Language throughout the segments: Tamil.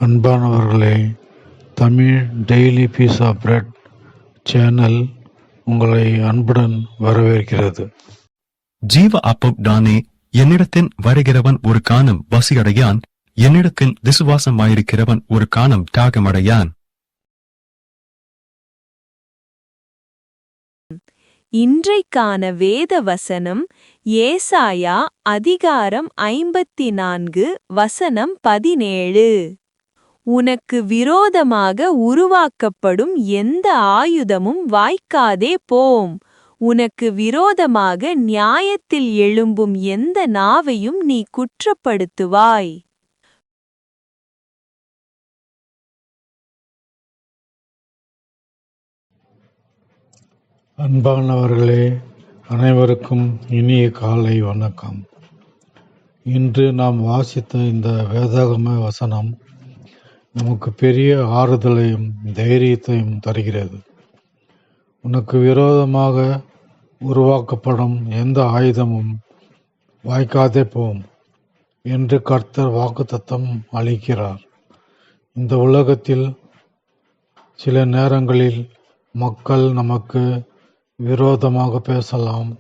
அன்பானவர்களே, Tamil daily peace of bread channel உங்களை அன்புடன் வரவேற்கிறது. ஜீவ அப்பம் தானே, என்னிடத்தின் வருகிறவன் ஒரு காலம் பசியடையான், என்னிடத்தில் விசுவாசமாயிருக்கிறவன் ஒரு காலம் தாகமடையான். இன்றைக்கான வேத வசனம் ஏசாயா அதிகாரம் 54 வசனம் 17. உனக்கு விரோதமாக உருவாக்கப்படும் எந்த ஆயுதமும் வாய்க்காதே போம். உனக்கு விரோதமாக நியாயத்தில் எழும்பும் எந்த நாவையும் நீ குற்றப்படுத்துவாய். அன்பானவர்களே, அனைவருக்கும் இனிய காலை வணக்கம். இன்று நாம் வாசித்த இந்த வேதாகம வசனம் நமக்கு பெரிய ஆறுதலையும் தைரியத்தையும் தருகிறது. உனக்கு விரோதமாக உருவாக்கப்படும் எந்த ஆயுதமும் வாய்க்காதே போம் என்று கர்த்தர் வாக்குத்தத்தம் அளிக்கிறார். இந்த உலகத்தில் சில நேரங்களில் மக்கள் நமக்கு விரோதமாக பேசலாம்.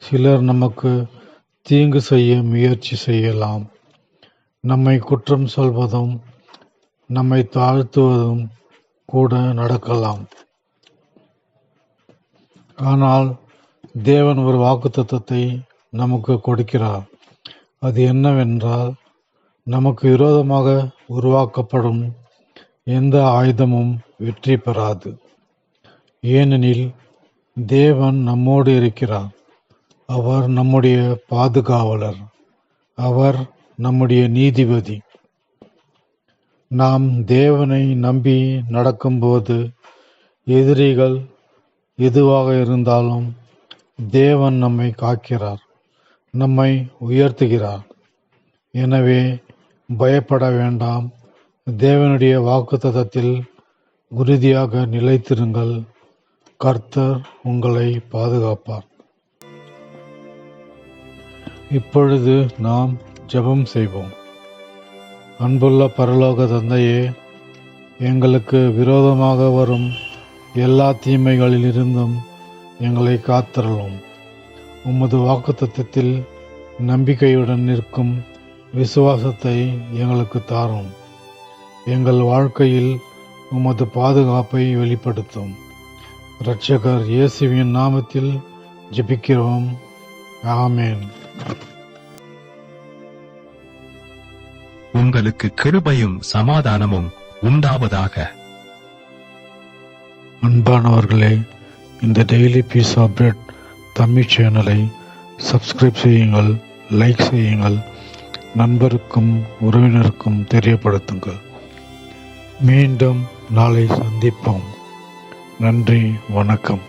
சிலர் நமக்கு தீங்கு செய்ய முயற்சி செய்யலாம். நம்மை குற்றம் சொல்வதும் நம்மை தாழ்த்துவதும் கூட நடக்கலாம். ஆனால் தேவன் ஒரு வாக்குத்தத்தத்தை நமக்கு கொடுக்கிறார். அது என்னவென்றால், நமக்கு விரோதமாக உருவாக்கப்படும் எந்த ஆயுதமும் வெற்றி பெறாது. ஏனெனில் தேவன் நம்மோடு இருக்கிறார். அவர் நம்முடைய பாதுகாவலர். அவர் நம்முடைய நீதிபதி. நாம் தேவனை நம்பி நடக்கும்போது எதிரிகள் எதுவாக இருந்தாலும் தேவன் நம்மை காக்கிறார், நம்மை உயர்த்துகிறார். எனவே பயப்பட வேண்டாம். தேவனுடைய வாக்குத்தத்தத்தில் உறுதியாக நிலைத்திருங்கள். கர்த்தர் உங்களை பாதுகாப்பார். இப்பொழுது நாம் ஜெபம் செய்வோம். அன்புள்ள பரலோக தந்தையே, எங்களுக்கு விரோதமாக வரும் எல்லா தீமைகளிலிருந்தும் எங்களை காத்தருளும். உமது வாக்குத்தத்தத்தில் நம்பிக்கையுடன் நிற்கும் விசுவாசத்தை எங்களுக்கு தாரும். எங்கள் வாழ்க்கையில் உமது பாதுகாப்பை வெளிப்படுத்தும். இரட்சகர் இயேசுவின் நாமத்தில் ஜெபிக்கிறோம். ஆமென். உங்களுக்கு கிருபையும் சமாதானமும் உண்டாவதாக. அன்பானவர்களே, இந்த daily peace of bread Tamil சேனலை சப்ஸ்கிரைப் செய்யுங்கள், லைக் செய்யுங்கள், நண்பருக்கும் உறவினருக்கும் தெரியப்படுத்துங்கள். மீண்டும் நாளை சந்திப்போம். நன்றி, வணக்கம்.